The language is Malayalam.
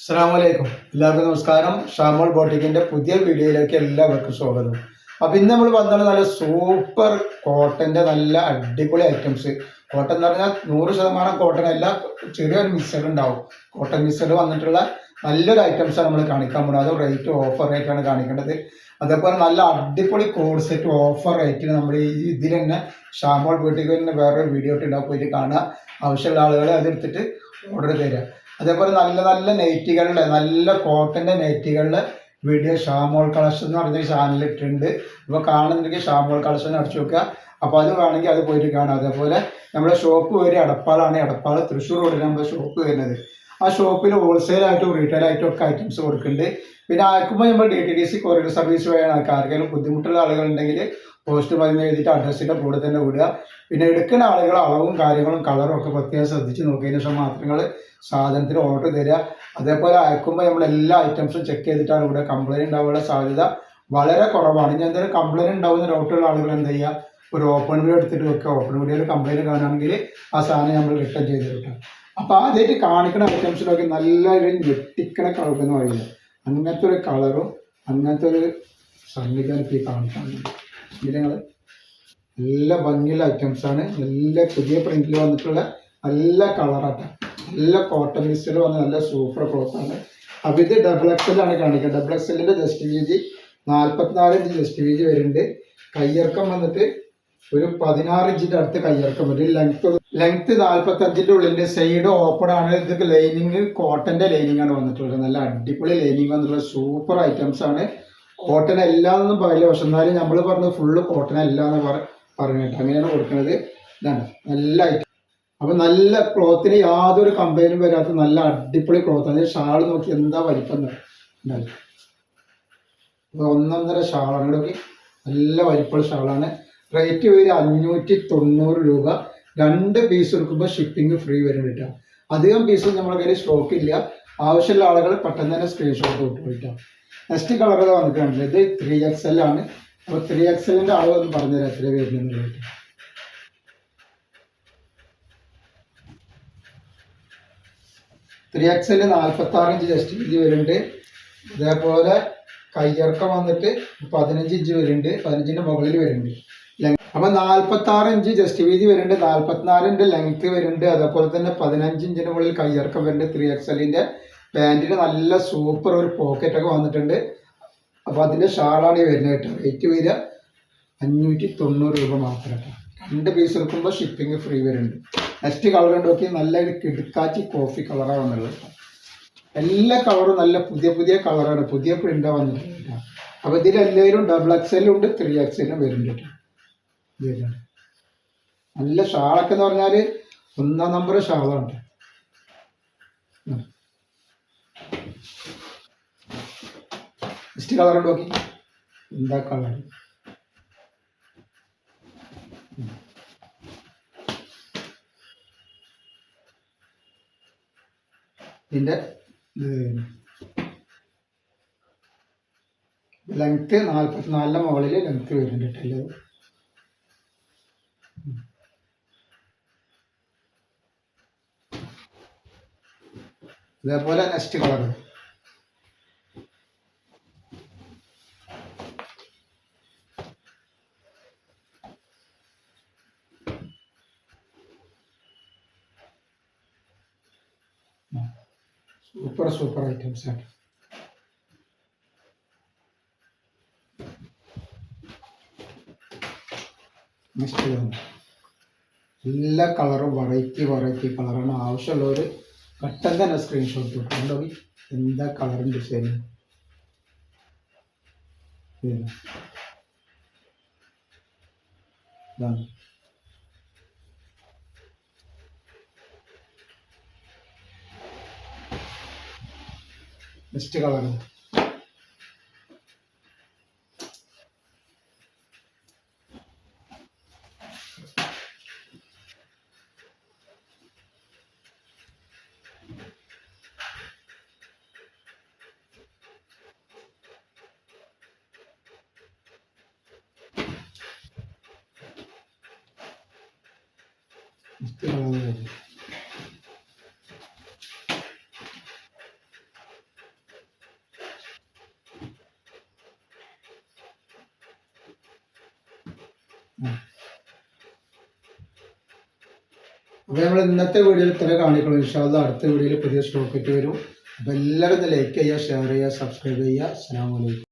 അസ്സലാമലൈക്കും. എല്ലാവർക്കും നമസ്കാരം. ഷാമോൾ ബോട്ടിക്കിന്റെ പുതിയ വീഡിയോയിലേക്ക് എല്ലാവർക്കും സ്വാഗതം. അപ്പൊ ഇന്ന് നമ്മൾ വന്നത് നല്ല സൂപ്പർ കോട്ടന്റെ നല്ല അടിപൊളി ഐറ്റംസ്. കോട്ടൺ എന്ന് പറഞ്ഞാൽ 100% കോട്ടൺ അല്ല, ചെറിയൊരു മിക്സഡ് ഉണ്ടാവും. കോട്ടൺ മിക്സഡ് വന്നിട്ടുള്ള നല്ലൊരു ഐറ്റംസ് ആണ് നമ്മൾ കാണിക്കാൻ പോകുന്നത്. അത് റേറ്റ് ഓഫർ റേറ്റാണ് കാണിക്കേണ്ടത്. അതേപോലെ നല്ല അടിപൊളി കോഡ് സെറ്റ് ഓഫർ റേറ്റിന് നമ്മൾ ഇതിൽ തന്നെ ഷാമോൾ ബോട്ടിക്കിൽ തന്നെ വേറൊരു വീഡിയോ ഇട്ടുണ്ടാവും, പോയിട്ട് കാണുക. ആവശ്യമുള്ള ആളുകൾ അതെടുത്തിട്ട് ഓർഡർ തരിക. അതേപോലെ നല്ല നല്ല നൈറ്റികളുടെ നല്ല കോട്ടൻ്റെ നൈറ്റികളുടെ വീഡിയോ ഷാമോൾ കളക്ഷൻ എന്ന് പറഞ്ഞ ചാനൽ ഇട്ടിട്ടുണ്ട്. ഇപ്പോൾ കാണുന്നുണ്ടെങ്കിൽ ഷാമോൾ കളക്ഷൻ അടിച്ചു നോക്കുക. അപ്പോൾ അത് വേണമെങ്കിൽ അത് പോയിട്ട് കാണാം. അതേപോലെ നമ്മുടെ ഷോപ്പ് വരെ എടപ്പാളാണ്. എടപ്പാൾ തൃശ്ശൂർ റോഡിൽ നമ്മുടെ ഷോപ്പ് വരുന്നത്. ആ ഷോപ്പിൽ ഹോൾസെയിലായിട്ടും റീറ്റെയിലായിട്ടും ഒക്കെ ഐറ്റംസ് കൊടുക്കുന്നുണ്ട്. പിന്നെ അയക്കുമ്പോൾ നമ്മൾ DTDC കൊറിയർ സർവീസ് വഴിയാണ്. ആർക്കെങ്കിലും ബുദ്ധിമുട്ടുള്ള ആളുകളുണ്ടെങ്കിൽ പോസ്റ്റ് മരുന്ന് എഴുതിയിട്ട് അഡ്രസ്സിൻ്റെ കൂടെ തന്നെ വിടുക. പിന്നെ എടുക്കുന്ന ആളുകൾ അളവും കാര്യങ്ങളും കളറും ഒക്കെ പ്രത്യേകം ശ്രദ്ധിച്ച് നോക്കിയതിന് ശേഷം മാത്രങ്ങൾ സാധനത്തിന് ഓർഡർ തരിക. അതേപോലെ അയക്കുമ്പോൾ നമ്മൾ എല്ലാ ഐറ്റംസും ചെക്ക് ചെയ്തിട്ടാണ് ഇവിടെ. കംപ്ലയിൻറ്റ് ഉണ്ടാവാനുള്ള സാധ്യത വളരെ കുറവാണ്. ഇനി എന്തെങ്കിലും കംപ്ലയിൻറ്റ് ഉണ്ടാവുന്ന ഡൗട്ടുള്ള ആളുകൾ എന്ത് ചെയ്യുക, ഒരു ഓപ്പൺ വീഡിയോ എടുത്തിട്ട് വെക്കുക. ഓപ്പൺ വീഡിയോയിൽ കംപ്ലയിൻറ്റ് കാണുകയാണെങ്കിൽ ആ സാധനം നമ്മൾ റിട്ടേൺ ചെയ്ത് കിട്ടും. അപ്പോൾ ആദ്യമായിട്ട് കാണിക്കുന്ന ഐറ്റംസിലൊക്കെ നല്ലൊരു ഞെട്ടിക്കണ കളർ എന്ന് പറയുന്നത് അങ്ങനത്തെ ഒരു കളറും അങ്ങനത്തെ ഒരു സംഗീതം ഈ കാണിക്കാൻ ഇത് ഞങ്ങൾ നല്ല ഭംഗിയുള്ള ഐറ്റംസാണ്. നല്ല പുതിയ പ്രിന്റിൽ വന്നിട്ടുള്ള നല്ല കളറാട്ടോ. നല്ല കോട്ടൺ മിക്സിൽ വന്ന നല്ല സൂപ്പർ ക്ലോത്താണ്. അപ്പോൾ ഇത് XXL ആണ് കാണിക്കുക. XXLൻ്റെ ജസ്റ്റ് വീതി 44 ഇഞ്ച് ജസ്റ്റ് വീതി വരുന്നുണ്ട്. കയ്യിറക്കം വന്നിട്ട് ഒരു 16 ഇഞ്ചിൻ്റെ അടുത്ത് കയ്യിറക്കം വരും. ലെങ്ത് 45 ഉള്ളിൻ്റെ സൈഡ് ഓപ്പൺ ആണ്. ഇതൊക്കെ ലൈനിങ് കോട്ടൻ്റെ ലൈനിങ് ആണ് വന്നിട്ടുള്ളത്. നല്ല അടിപൊളി ലൈനിങ് വന്നിട്ടുള്ള സൂപ്പർ ഐറ്റംസ് ആണ്. കോട്ടൺ എല്ലാന്നും പറയില്ല, പക്ഷെ എന്നാലും നമ്മൾ പറഞ്ഞത് ഫുള്ള് കോട്ടൺ അല്ല എന്ന് പറഞ്ഞിട്ട് അങ്ങനെയാണ് കൊടുക്കുന്നത്. ഇതാണ് നല്ല ഐറ്റം. അപ്പം നല്ല ക്ലോത്തിന് യാതൊരു കംപ്ലൈൻറ്റും വരാത്ത നല്ല അടിപൊളി ക്ലോത്ത്. അതിന് ഷാൾ നോക്കി എന്താ വലിപ്പം ഉണ്ടാവും. അപ്പോൾ 1.5 ഷാളാണ്. ഇവിടെ നല്ല വലിപ്പമുള്ള ഷാളാണ്. റേറ്റ് വരും 590 രൂപ. 2 പീസ് എടുക്കുമ്പോൾ ഷിപ്പിംഗ് ഫ്രീ വരുന്നുണ്ട്. അധികം പീസ് നമ്മുടെ കയ്യിൽ സ്റ്റോക്ക് ഇല്ല. ആവശ്യമുള്ള ആളുകൾ പെട്ടെന്ന് തന്നെ സ്ക്രീൻഷോട്ട് വിട്ടുപോയിട്ടാണ്. നെക്സ്റ്റ് കളർ വന്നിട്ടുണ്ട്. ഇത് 3XL ആണ്. അപ്പോൾ 3XLൻ്റെ അളവ് ഒന്ന് പറഞ്ഞുതരാം എത്ര വരുന്നുണ്ട്. 3XL 46 ഇഞ്ച് ജസ്റ്റ് വീതി വരുന്നുണ്ട്. അതേപോലെ കയ്യിറക്കം വന്നിട്ട് 15 ഇഞ്ച് വരുന്നുണ്ട്. 15ൻ്റെ മുകളിൽ വരുന്നുണ്ട്. അപ്പം 46 ഇഞ്ച് ജസ്റ്റ് വീതി വരുന്നുണ്ട്. 44 ലെങ്ത് വരുന്നുണ്ട്. അതേപോലെ തന്നെ 15 ഇഞ്ചിൻ്റെ മുകളിൽ കയ്യിറക്കം വരുന്നുണ്ട്. 3XLൻ്റെ പാൻറ്റിന് നല്ല സൂപ്പർ ഒരു പോക്കറ്റൊക്കെ വന്നിട്ടുണ്ട്. അപ്പോൾ അതിൻ്റെ ഷാളാണ് ഈ വരുന്നത് കേട്ടോ. റേറ്റ് വരിക 590 രൂപ മാത്രം കേട്ടോ. 2 പീസ് എടുക്കുമ്പോൾ ഷിപ്പിംഗ് ഫ്രീ വരുന്നുണ്ട്. നെക്സ്റ്റ് കളർ നോക്കി നല്ല കിടുക്കാച്ചി കോഫി കളറാണ് വന്നുള്ളത്. എല്ലാ കളറും നല്ല പുതിയ പുതിയ കളറാണ്, പുതിയ പ്രിൻ്റാണ് വന്നിട്ടുണ്ട് കേട്ടോ. അപ്പോൾ ഇതിലെല്ലാവരും XXL ഉണ്ട്, 3XL വരുന്നുണ്ട് കേട്ടോ. ഇതാണ് നല്ല ഷാളൊക്കെ എന്ന് പറഞ്ഞാൽ 1 നമ്പർ ഷാളാണ്. നെക്സ്റ്റ് കളർ നോക്കി എന്താ കളർ. ഇതിൻ്റെ ലെങ്ത്ത് 44 മുകളിൽ ലെങ്ത്ത് വരുന്നുണ്ട് കേട്ടോ. ഇതേപോലെ നെക്സ്റ്റ് കളർ സൂപ്പർ ഐറ്റംസ് ആണ്. നെക്സ്റ്റ് എല്ലാ കളറും വെറൈറ്റി കളറാണ്. ആവശ്യമുള്ളവർ പെട്ടെന്ന് തന്നെ സ്ക്രീൻഷോട്ട് കിട്ടും. എന്താ കളറും ഡിസൈനും. ഇതാണ് നെക്സ്റ്റ് കളർ. നെക്സ്റ്റ് കളർ അപ്പോൾ നമ്മൾ ഇന്നത്തെ വീഡിയോയിൽ ഇത്ര കാണിക്കണം. ഇൻഷാ അല്ലാഹ് അടുത്ത വീഡിയോയിൽ പുതിയ സ്റ്റോക്ക് വരും. അപ്പോൾ എല്ലാവരും ലൈക്ക് ചെയ്യുക, ഷെയർ ചെയ്യുക, സബ്സ്ക്രൈബ് ചെയ്യുക. അസ്സലാമു അലൈക്കും.